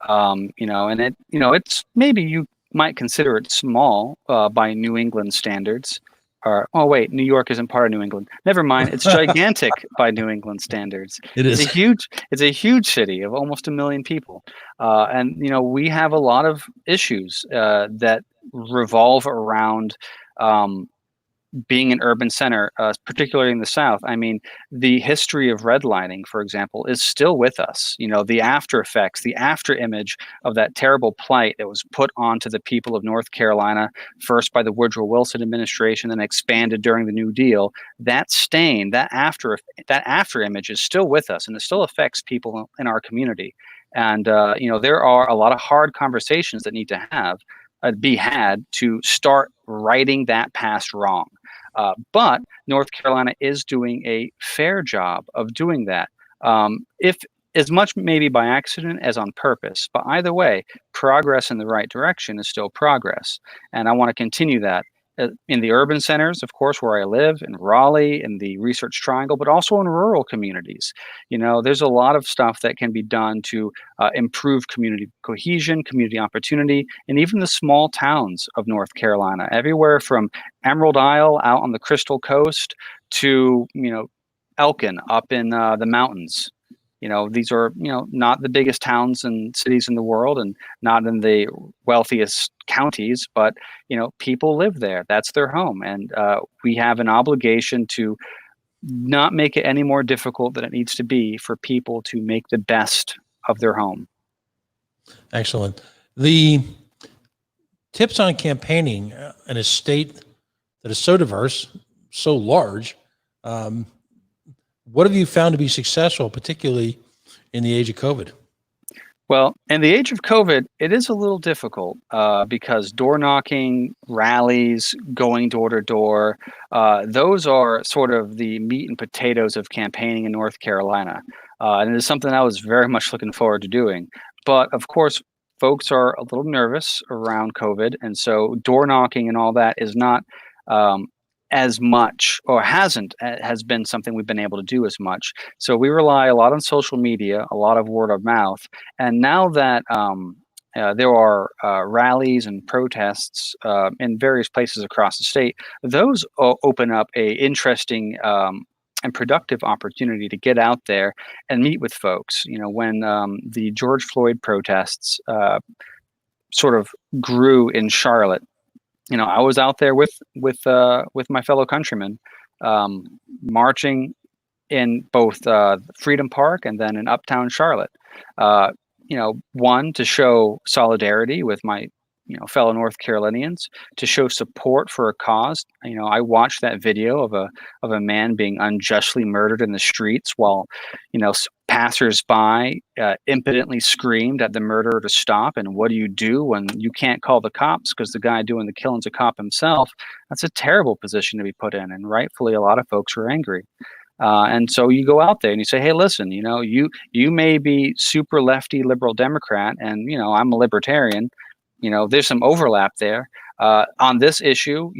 You know, and it, you know, it's maybe you might consider it small by New England standards. Or, oh wait, New York isn't part of New England. Never mind, it's gigantic by New England standards. It's a huge city of almost 1 million people, and you know we have a lot of issues that revolve around being an urban center, particularly in the South. I mean, the history of redlining, for example, is still with us. You know, the after effects, the after image of that terrible plight that was put onto the people of North Carolina, first by the Woodrow Wilson administration, then expanded during the New Deal. That stain, that after image is still with us, and it still affects people in our community. And you know, there are a lot of hard conversations that need to be had to start righting that past wrong. But North Carolina is doing a fair job of doing that. If as much maybe by accident as on purpose, but either way, progress in the right direction is still progress. And I want to continue that in the urban centers, of course, where I live, in Raleigh, in the Research Triangle, but also in rural communities. You know, there's a lot of stuff that can be done to improve community cohesion, community opportunity, and even the small towns of North Carolina, everywhere from Emerald Isle out on the Crystal Coast to, you know, Elkin up in the mountains. You know, these are, you know, not the biggest towns and cities in the world and not in the wealthiest counties, but, you know, people live there. That's their home. And we have an obligation to not make it any more difficult than it needs to be for people to make the best of their home. Excellent. The tips on campaigning in a state that is so diverse, so large, what have you found to be successful, particularly in the age of COVID? Well, in the age of COVID, it is a little difficult because door knocking, rallies, going door to door, those are sort of the meat and potatoes of campaigning in North Carolina. And it is something I was very much looking forward to doing. But of course, folks are a little nervous around COVID. And so door knocking and all that is not as much, or has been something we've been able to do as much. So we rely a lot on social media, a lot of word of mouth. And now that there are rallies and protests in various places across the state, those open up a interesting and productive opportunity to get out there and meet with folks. You know, when the George Floyd protests sort of grew in Charlotte, you know, I was out there with my fellow countrymen, marching in both Freedom Park and then in Uptown Charlotte. You know, one, to show solidarity with my, you know, fellow North Carolinians, to show support for a cause. You know, I watched that video of a man being unjustly murdered in the streets while, you know, passers-by impotently screamed at the murderer to stop. And what do you do when you can't call the cops because the guy doing the killing's a cop himself? That's a terrible position to be put in, and rightfully a lot of folks were angry. And so you go out there and you say, hey, listen, you know, you may be super lefty liberal Democrat, and, you know, I'm a libertarian. You know, there's some overlap there, On this issue,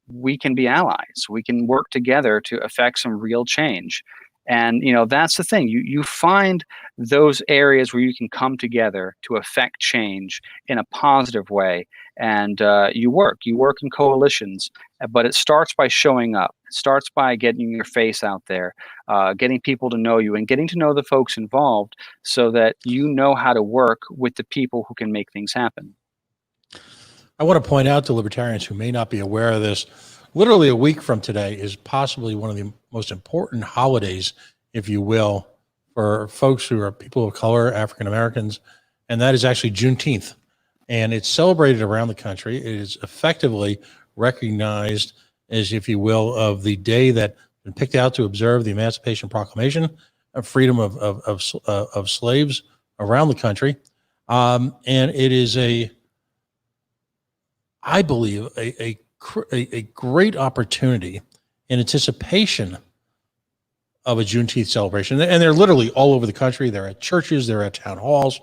we can be allies. We can work together to affect some real change. And that's the thing. You find those areas where you can come together to affect change in a positive way, and you work in coalitions. But it starts by showing up. It starts by getting your face out there, getting people to know you, and getting to know the folks involved, so that you know how to work with the people who can make things happen. I want to point out to libertarians who may not be aware of this, literally a week from today is possibly one of the most important holidays, if you will, for folks who are people of color, African Americans, and that is actually Juneteenth. And it's celebrated around the country. It is effectively recognized as, if you will, of the day that been picked out to observe the Emancipation Proclamation of freedom of slaves around the country. And it is I believe, a great opportunity in anticipation of a Juneteenth celebration. And they're literally all over the country. They're at churches, they're at town halls,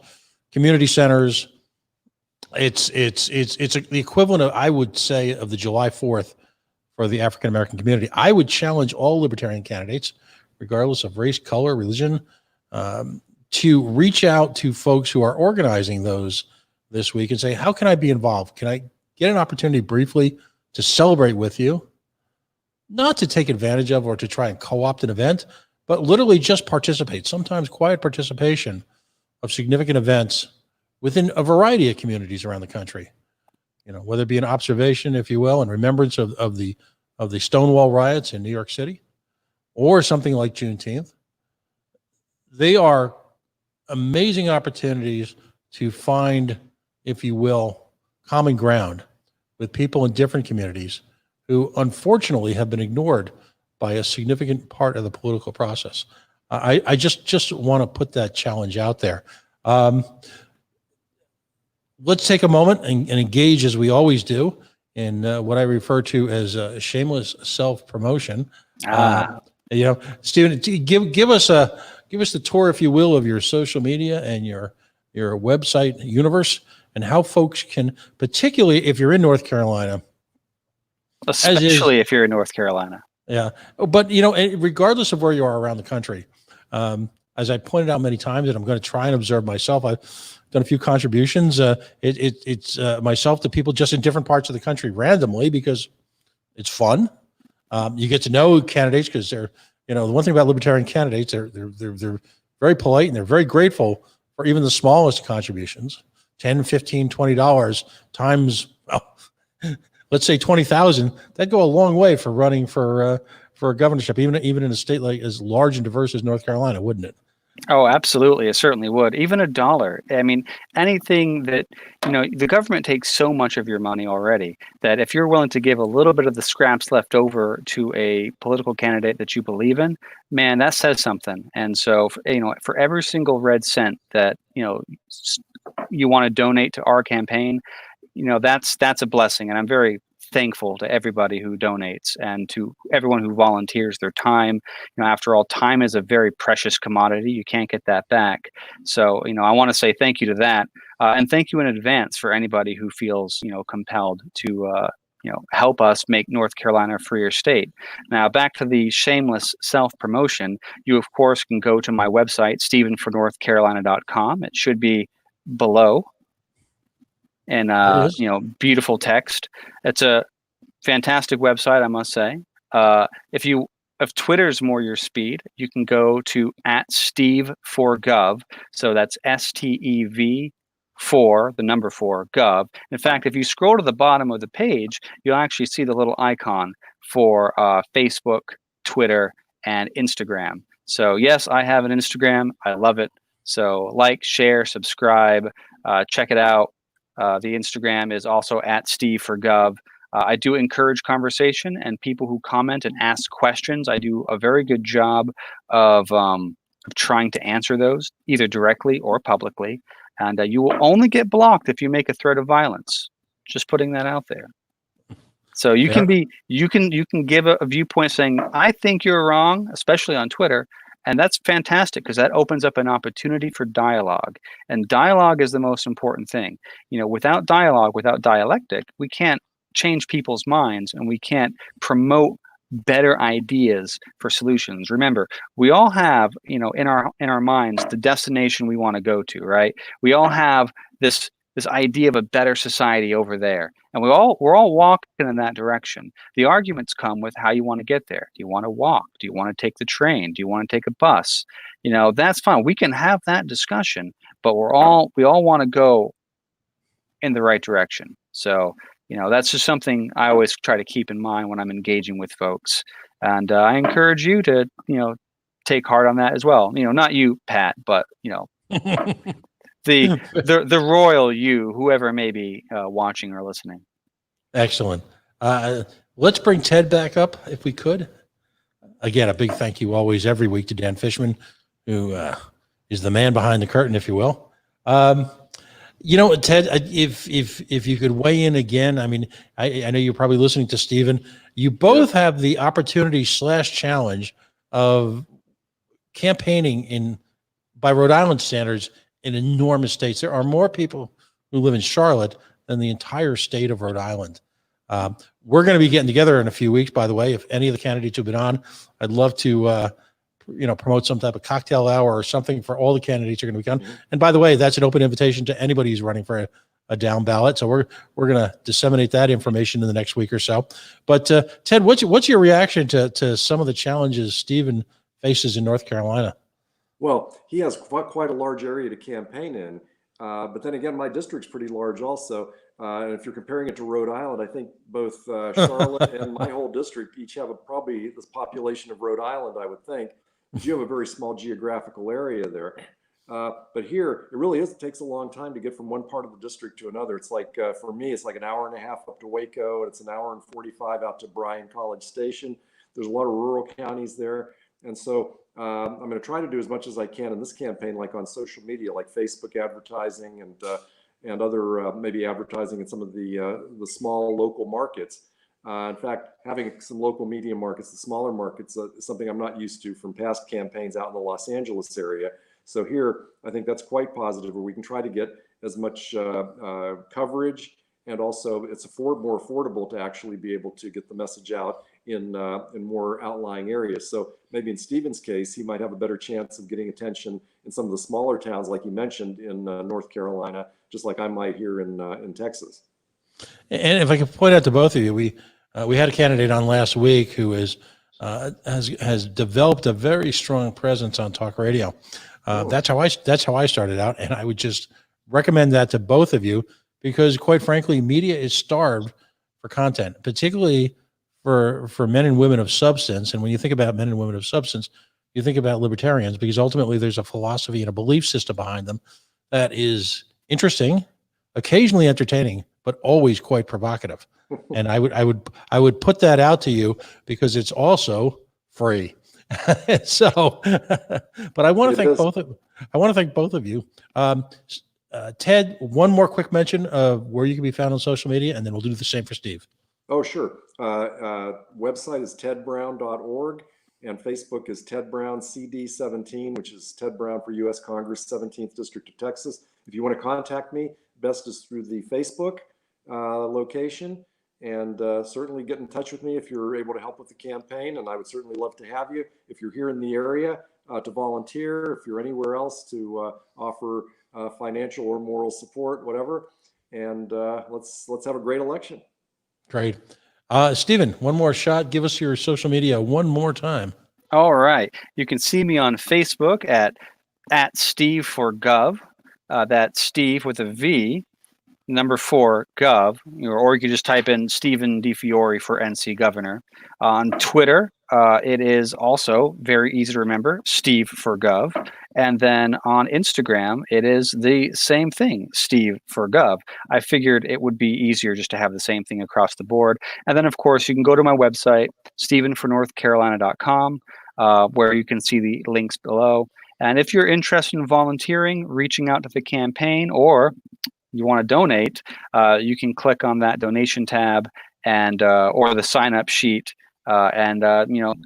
community centers. It's the equivalent of, I would say, of the July 4th for the African American community. I would challenge all libertarian candidates, regardless of race, color, religion, to reach out to folks who are organizing those this week and say, how can I be involved? Can I get an opportunity briefly to celebrate with you, not to take advantage of or to try and co-opt an event, but literally just participate. Sometimes quiet participation of significant events within a variety of communities around the country, whether it be an observation, if you will, in remembrance of the Stonewall riots in New York City, or something like Juneteenth. They are amazing opportunities to find, if you will, common ground with people in different communities who unfortunately have been ignored by a significant part of the political process. I just want to put that challenge out there. Let's take a moment and engage, as we always do, in what I refer to as shameless self-promotion. Stephen, give us the tour, if you will, of your social media and your website universe, and how folks can, particularly if you're in North Carolina. Especially if you're in North Carolina. Yeah. But, regardless of where you are around the country, as I pointed out many times, and I'm going to try and observe myself, I've done a few contributions. It's myself to people just in different parts of the country randomly, because it's fun. You get to know candidates because they're, the one thing about libertarian candidates, they're very polite and they're very grateful for even the smallest contributions. $10, $15, $20 times, well, let's say 20,000. That'd go a long way for running for a governorship, even in a state like as large and diverse as North Carolina, wouldn't it? Oh, absolutely. It certainly would. Even $1. I mean, anything that, the government takes so much of your money already that if you're willing to give a little bit of the scraps left over to a political candidate that you believe in, man, that says something. And so, for every single red cent that, you want to donate to our campaign, that's a blessing. And I'm very thankful to everybody who donates and to everyone who volunteers their time. After all, time is a very precious commodity. You can't get that back. So, I want to say thank you to that. And thank you in advance for anybody who feels, compelled to, help us make North Carolina a freer state. Now, back to the shameless self-promotion, you, of course, can go to my website, StephenForNorthCarolina.com. It should be below in beautiful text. It's a fantastic website, I must say. If Twitter's more your speed, you can go to @Steve4Gov. So that's STEV 4, the number 4, Gov. In fact, if you scroll to the bottom of the page, you'll actually see the little icon for Facebook, Twitter, and Instagram. So yes, I have an Instagram. I love it. So like, share, subscribe, check it out. The Instagram is at @Steve4Gov. I do encourage conversation and people who comment and ask questions. I do a very good job of trying to answer those either directly or publicly. And you will only get blocked if you make a threat of violence. Just putting that out there. So you can give a viewpoint saying, I think you're wrong, especially on Twitter. And that's fantastic because that opens up an opportunity for dialogue. And dialogue is the most important thing. Without dialogue, without dialectic, we can't change people's minds and we can't promote better ideas for solutions. Remember, we all have, in our minds, the destination we want to go to, right? We all have this idea of a better society over there, and we're all walking in that direction. The arguments come with how you want to get there. Do you want to walk? Do you want to take the train? Do you want to take a bus? That's fine. We can have that discussion, but we all want to go in the right direction. So that's just something I always try to keep in mind when I'm engaging with folks. And I encourage you to, take heart on that as well. Not you, Pat, but, the royal you, whoever may be watching or listening. Excellent. Let's bring Ted back up if we could. Again, a big thank you always every week to Dan Fishman, who is the man behind the curtain, if you will. Ted, if you could weigh in again, I mean, I know you're probably listening to Stephen. You both have the opportunity / challenge of campaigning by Rhode Island standards in enormous states. There are more people who live in Charlotte than the entire state of Rhode Island. We're going to be getting together in a few weeks, by the way. If any of the candidates who've been on, I'd love to promote some type of cocktail hour or something for all the candidates who are going to be on. Mm-hmm. And by the way, that's an open invitation to anybody who's running for a down ballot. So we're going to disseminate that information in the next week or so. But Ted, what's your reaction to some of the challenges Stephen faces in North Carolina? Well, he has quite a large area to campaign in. But then again, my district's pretty large also. And if you're comparing it to Rhode Island, I think both Charlotte and my whole district each have probably this population of Rhode Island, I would think. But you have a very small geographical area there. But here, it really is. It takes a long time to get from one part of the district to another. It's like, for me, it's like an hour and a half up to Waco. And it's an hour and 45 out to Bryan College Station. There's a lot of rural counties there. And so I'm going to try to do as much as I can in this campaign, like on social media, like Facebook advertising and other maybe advertising in some of the small local markets. In fact, having some local media markets, the smaller markets, is something I'm not used to from past campaigns out in the Los Angeles area. So here, I think that's quite positive, where we can try to get as much coverage, and also it's more affordable to actually be able to get the message out in more outlying areas. So maybe in Stephen's case, he might have a better chance of getting attention in some of the smaller towns, like you mentioned, in North Carolina, just like I might here in Texas. And if I could point out to both of you, we had a candidate on last week who has developed a very strong presence on talk radio. That's how I started out, and I would just recommend that to both of you, because quite frankly, media is starved for content, particularly for men and women of substance. And when you think about men and women of substance, you think about libertarians, because ultimately there's a philosophy and a belief system behind them that is interesting, occasionally entertaining, but always quite provocative. And I would put that out to you, because it's also free. So, but I want to thank both of you. Ted, one more quick mention of where you can be found on social media, and then we'll do the same for Steve. Oh, sure. Website is tedbrown.org, and Facebook is Ted Brown CD17, which is Ted Brown for U.S. Congress, 17th District of Texas. If you want to contact me, best is through the Facebook location, and certainly get in touch with me if you're able to help with the campaign, and I would certainly love to have you. If you're here in the area to volunteer, if you're anywhere else to offer financial or moral support, whatever, and let's have a great election. Great. Stephen, one more shot. Give us your social media one more time. All right. You can see me on Facebook at Steve4Gov. That's Steve with a V, number 4 Gov, or you can just type in Stephen DiFiore for NC Governor. On Twitter, it is also very easy to remember, Steve4Gov. And then on Instagram, it is the same thing, Steve4Gov. I figured it would be easier just to have the same thing across the board. And then, of course, you can go to my website, stephenfornorthcarolina.com, where you can see the links below. And if you're interested in volunteering, reaching out to the campaign, or you want to donate, you can click on that donation tab and or the sign up sheet, and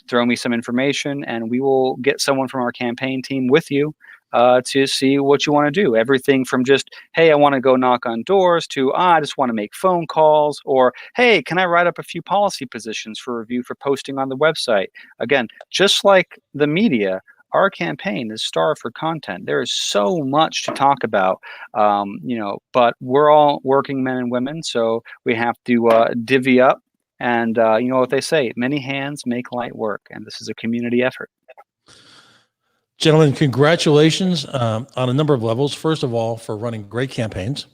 throw me some information, and we will get someone from our campaign team with you to see what you want to do. Everything from just, hey, I want to go knock on doors to, I just want to make phone calls, or, hey, can I write up a few policy positions for review for posting on the website? Again, just like the media, our campaign is starved for content. There is so much to talk about, but we're all working men and women, so we have to divvy up. And you know what they say, many hands make light work, and this is a community effort. Gentlemen, congratulations on a number of levels. First of all, for running great campaigns.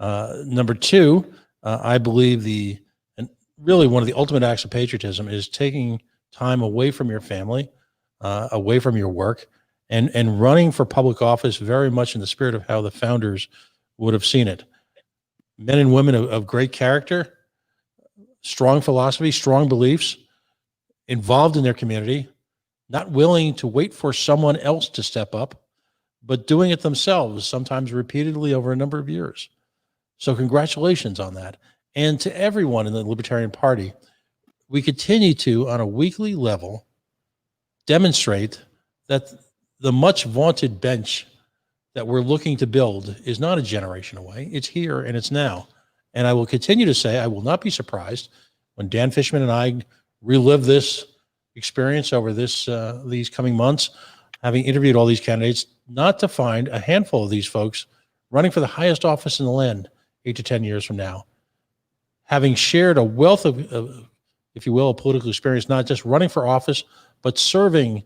Number two, I believe really one of the ultimate acts of patriotism is taking time away from your family, away from your work, and running for public office very much in the spirit of how the founders would have seen it. Men and women of great character, strong philosophy, strong beliefs, involved in their community, not willing to wait for someone else to step up, but doing it themselves, sometimes repeatedly over a number of years. So congratulations on that. And to everyone in the Libertarian Party, we continue to, on a weekly level, demonstrate that the much vaunted bench that we're looking to build is not a generation away. It's here and it's now. And I will continue to say, I will not be surprised when Dan Fishman and I relive this experience over these coming months, having interviewed all these candidates, not to find a handful of these folks running for the highest office in the land 8 to 10 years from now, having shared a wealth of, if you will, political experience, not just running for office, but serving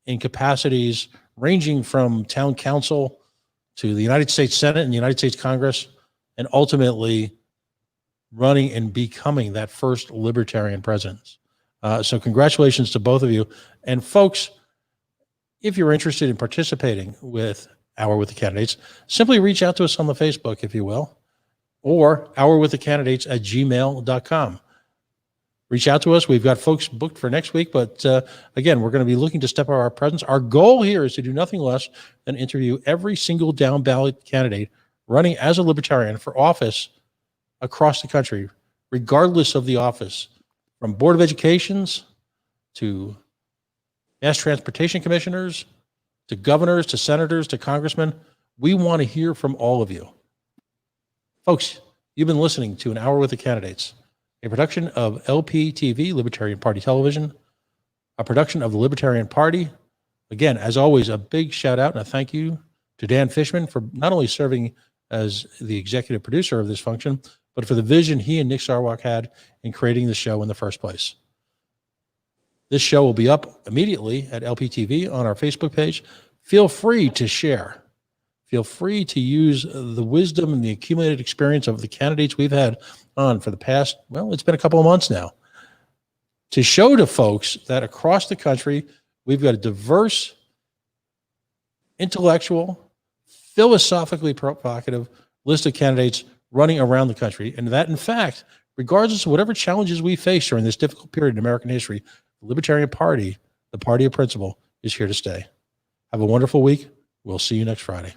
in capacities ranging from town council to the United States Senate and the United States Congress, and ultimately running and becoming that first libertarian president. So congratulations to both of you. And folks, if you're interested in participating with Hour with the Candidates, simply reach out to us on the Facebook, if you will, or hourwiththecandidates@gmail.com. Reach out to us. We've got folks booked for next week, but again, we're going to be looking to step up our presence. Our goal here is to do nothing less than interview every single down ballot candidate running as a libertarian for office across the country, regardless of the office, from Board of Educations to mass transportation commissioners, to governors, to senators, to congressmen. We want to hear from all of you. Folks, you've been listening to An Hour with the Candidates, a production of LPTV, Libertarian Party Television, a production of the Libertarian Party. Again, as always, a big shout out and a thank you to Dan Fishman for not only serving as the executive producer of this function, but for the vision he and Nick Sarwak had in creating the show in the first place. This show will be up immediately at LPTV on our Facebook page. Feel free to share. Feel free to use the wisdom and the accumulated experience of the candidates we've had on for the past, well, it's been a couple of months now, to show to folks that across the country, we've got a diverse, intellectual, philosophically provocative list of candidates running around the country. And that, in fact, regardless of whatever challenges we face during this difficult period in American history, the Libertarian Party, the party of principle, is here to stay. Have a wonderful week. We'll see you next Friday.